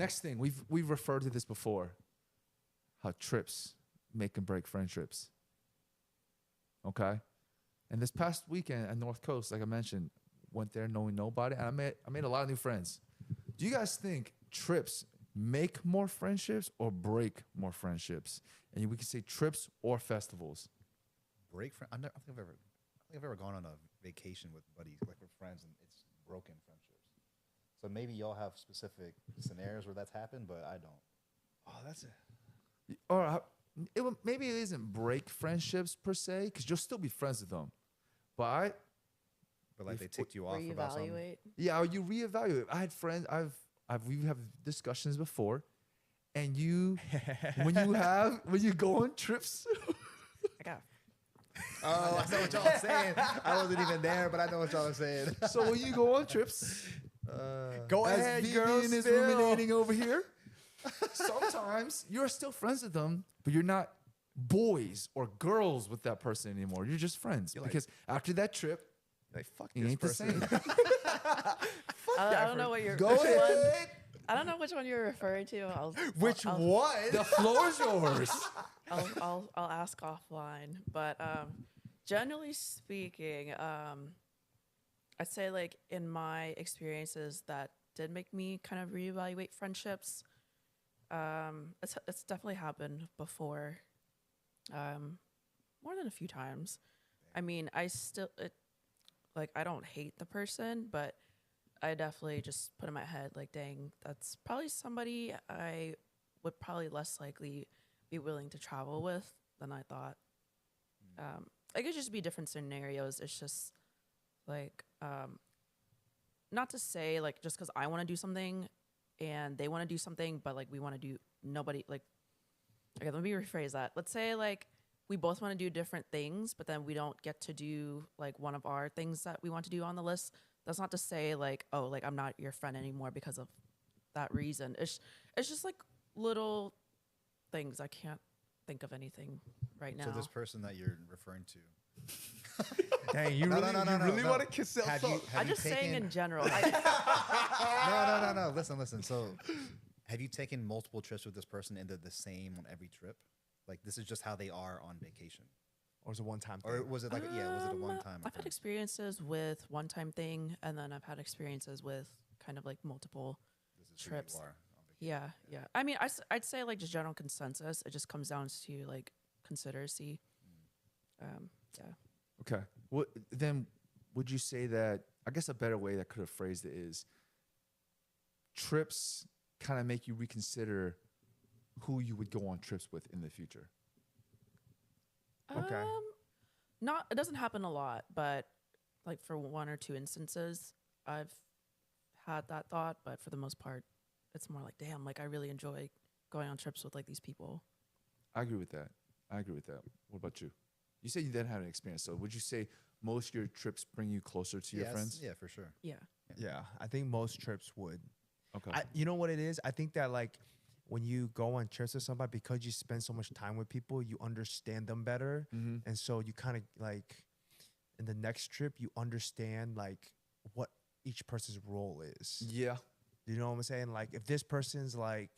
Next thing, we've referred to this before. How trips make and break friendships. Okay? And this past weekend at North Coast, like I mentioned, went there knowing nobody, and I made a lot of new friends. Do you guys think trips make more friendships or break more friendships? And we can say trips or festivals. Break friend. I don't think I've ever gone on a vacation with buddies, like with friends, and it's broken friendships. So maybe y'all have specific scenarios where that's happened, but I don't. Oh, that's it. Or maybe it isn't break friendships per se, because you'll still be friends with them. But But like they ticked you off about something. Reevaluate. yeah, you reevaluate. I had friends. We have discussions before, and when you go on trips. I got Oh, I know what y'all are saying. I wasn't even there, but I know what y'all are saying. So when you go on trips, Go as ahead, Vivian girls. is ruminating over here. Sometimes you're still friends with them, but you're not boys or girls with that person anymore. You're just friends because after that trip, Like, fuck it this ain't the person. same. I don't know what you're. Go which one- ahead. I don't know which one you're referring to. Which I'll, one? The floor's yours. I'll ask offline. But generally speaking, I'd say like in my experiences that did make me kind of reevaluate friendships. It's definitely happened before, more than a few times. I mean, I don't hate the person, but I definitely just put in my head like, dang, that's probably somebody I would probably less likely be willing to travel with than I thought. It could just be different scenarios. It's just like, not to say like just because I want to do something and they want to do something, but like we want to do nobody like. Okay, let me rephrase that. Let's say like we both want to do different things, but then we don't get to do like one of our things that we want to do on the list. That's not to say like, oh, like I'm not your friend anymore because of that reason. It's just like little things. I can't think of anything right now. So this person that you're referring to. Dang, you No, really, no, no, you no, really no. want to kiss that Have phone? you I'm just saying taken- in general. No. Listen. So, have you taken multiple trips with this person and they're the same on every trip? Like this is just how they are on vacation, Or is it one time thing? or was it like was it a one time? I've had experiences with one-time thing, and then I've had experiences with kind of like multiple This is trips. Who you are on vacation. Yeah. I mean, I'd say like just general consensus. It just comes down to like consideracy. Yeah. Okay. Then would you say that, I guess a better way that could have phrased it is trips kind of make you reconsider who you would go on trips with in the future? Okay. It doesn't happen a lot, but like for one or two instances, I've had that thought, but for the most part, it's more like, damn, like I really enjoy going on trips with like these people. I agree with that. What about you? You said you didn't have an experience, so would you say most of your trips bring you closer to your Yes, friends? Yeah, for sure. Yeah. Yeah, I think most trips would. Okay. You know what it is? I think that like when you go on trips with somebody, because you spend so much time with people, you understand them better. Mm-hmm. And so you kind of like in the next trip, you understand like what each person's role is. Yeah. You know what I'm saying? Like if this person's like,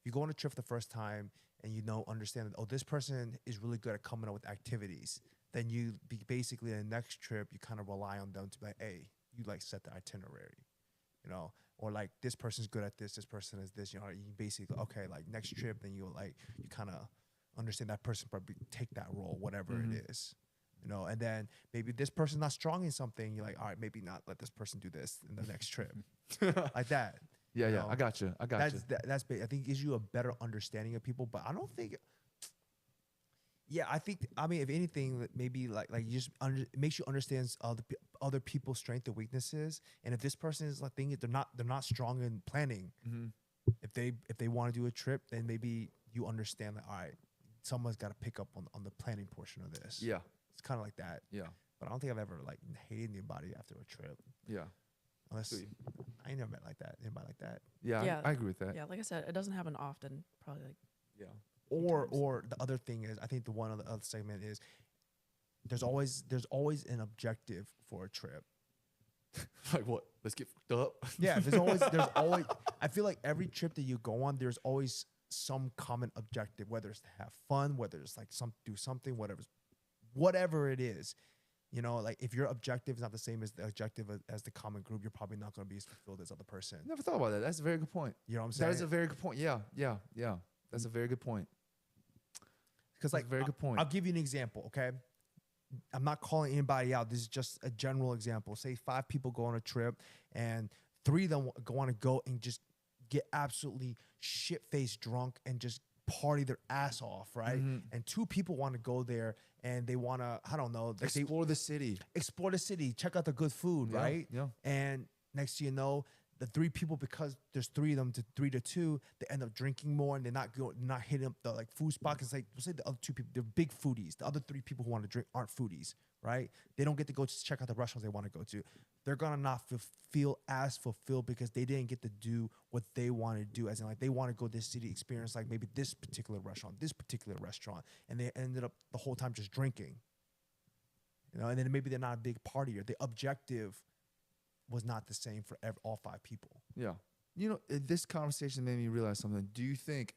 if you go on a trip the first time and you understand that, oh, this person is really good at coming up with activities, then you basically in the next trip, you kind of rely on them to be like, hey, you like set the itinerary, or like this person's good at this person is this, you basically, okay, like next trip, then you kind of understand that person probably take that role, whatever it is, and then maybe this person's not strong in something. You're like, all right, maybe not let this person do this in the next trip, like that. Yeah. I got you. That's I think gives you a better understanding of people, but I don't think. Yeah, I mean, if anything, maybe like you just it makes you understand other people's strengths and weaknesses, and if this person is like thinking they're not strong in planning, if they want to do a trip, then maybe you understand that, all right, someone's got to pick up on the planning portion of this. Yeah. It's kind of like that. Yeah. But I don't think I've ever like hated anybody after a trip. Yeah. Unless Sweet. I ain't never met anybody like that. Yeah. Yeah. I agree with that. Yeah, like I said, it doesn't happen often. Probably like Yeah. Or the other thing is, I think the one of the other segment is there's always an objective for a trip. Like what? Let's get fucked up. Yeah, there's always. I feel like every trip that you go on, there's always some common objective, whether it's to have fun, whether it's like do something, whatever it is. You know, like if your objective is not the same as the objective as the common group, you're probably not going to be as fulfilled as other person. Never thought about that. That's a very good point. You know what I'm saying? That is a very good point. Yeah. That's a very good point. Because like, very good point. I'll give you an example. Okay, I'm not calling anybody out. This is just a general example. Say 5 people go on a trip, and 3 of them want to go and just get absolutely shit-faced drunk and just party their ass off, right? And 2 people want to go there and they want to, I don't know, like Explore the city. explore the city, check out the good food, Yeah, right? yeah. And next thing you know, the 3 people, because there's 3 of them to 3 to 2, they end up drinking more and they're not hitting up the like food spot. Cause like, we'll say the other 2 people, they're big foodies. The other 3 people who want to drink aren't foodies, right? They don't get to go to check out the restaurants they want to go to. They're gonna not feel as fulfilled because they didn't get to do what they want to do. As in, like, they want to go this city, experience like maybe this particular restaurant, and they ended up the whole time just drinking. You know, and then maybe they're not a big partier. The objective was not the same for all 5 people. Yeah. You know, this conversation made me realize something. Do you think,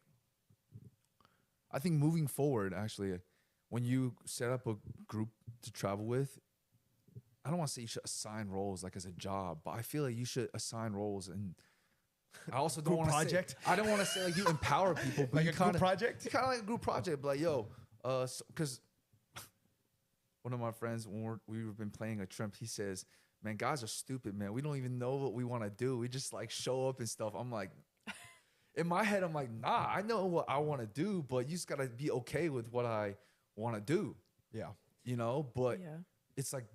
I think moving forward, actually, when you set up a group to travel with, I don't want to say you should assign roles like as a job, but I feel like you should assign roles. And I also don't want to project? say, I don't want to say like you empower people, but Like you a group kinda, project? kind of like a group project, but like, yo, because one of my friends, when we've been playing a trip, he says, man, guys are stupid, man. We don't even know what we want to do. We just like show up and stuff. I'm like, in my head, I'm like, nah, I know what I want to do, but you just got to be okay with what I want to do, Yeah. you know? But Yeah. it's like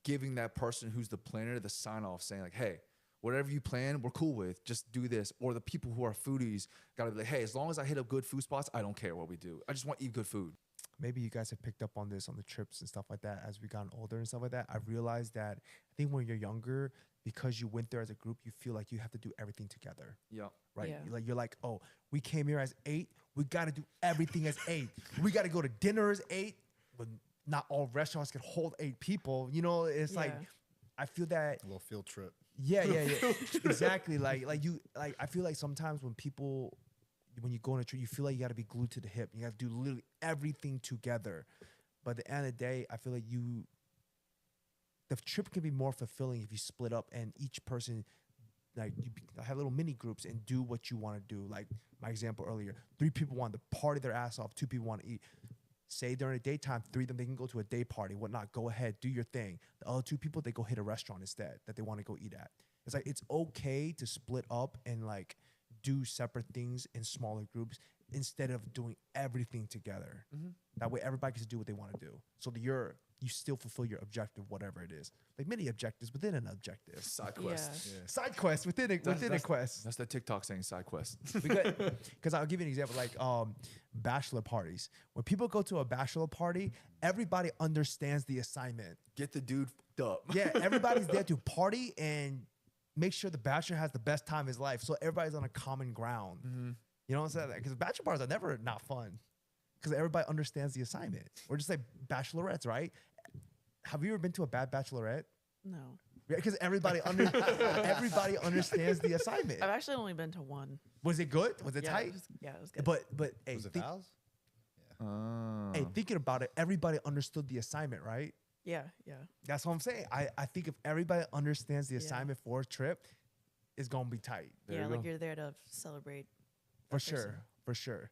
giving that person who's the planner the sign off saying like, hey, whatever you plan, we're cool with. Just do this. Or the people who are foodies got to be like, hey, as long as I hit up good food spots, I don't care what we do. I just want to eat good food. Maybe you guys have picked up on this on the trips and stuff like that as we gotten older and stuff like that. I realized that I think when you're younger, because you went there as a group, you feel like you have to do everything together, Yeah. right? Yeah. You're like, oh, we came here as 8. We got to do everything as 8. We got to go to dinner as 8. But not all restaurants can hold 8 people. You know, it's like, Yeah. I feel that. A little field trip. Yeah. Exactly. Like I feel like sometimes when you go on a trip, you feel like you got to be glued to the hip. You got to do literally everything together. But at the end of the day, I feel like the trip can be more fulfilling if you split up and each person, like, you have little mini groups and do what you want to do. Like my example earlier, 3 people want to party their ass off, 2 people want to eat. Say during the daytime, 3 of them, they can go to a day party, whatnot. Go ahead, do your thing. The other 2 people, they go hit a restaurant instead that they want to go eat at. It's like, it's okay to split up and like do separate things in smaller groups instead of doing everything together. That way everybody gets to do what they want to do. So that you still fulfill your objective, whatever it is. Like many objectives within an objective. Side quest. Yeah. Yeah. Side quest within a quest. That's the TikTok saying side quest. Because I'll give you an example, like bachelor parties. When people go to a bachelor party, everybody understands the assignment. Get the dude fucked up. Yeah, everybody's there to party and make sure the bachelor has the best time of his life. So everybody's on a common ground. You know what I'm saying? Because bachelor parties are never not fun. Because everybody understands the assignment. Or just like bachelorettes, right? Have you ever been to a bad bachelorette? No. Because everybody understands the assignment. I've actually only been to one. Was it good? Was it Yeah, tight? it was good. But hey, Was it Val's? hey, thinking about it, everybody understood the assignment, right? Yeah. That's what I'm saying. I think if everybody understands the Yeah. assignment for a trip, it's gonna be tight. There Yeah, you like go. you're there to celebrate. For that person. sure. For sure.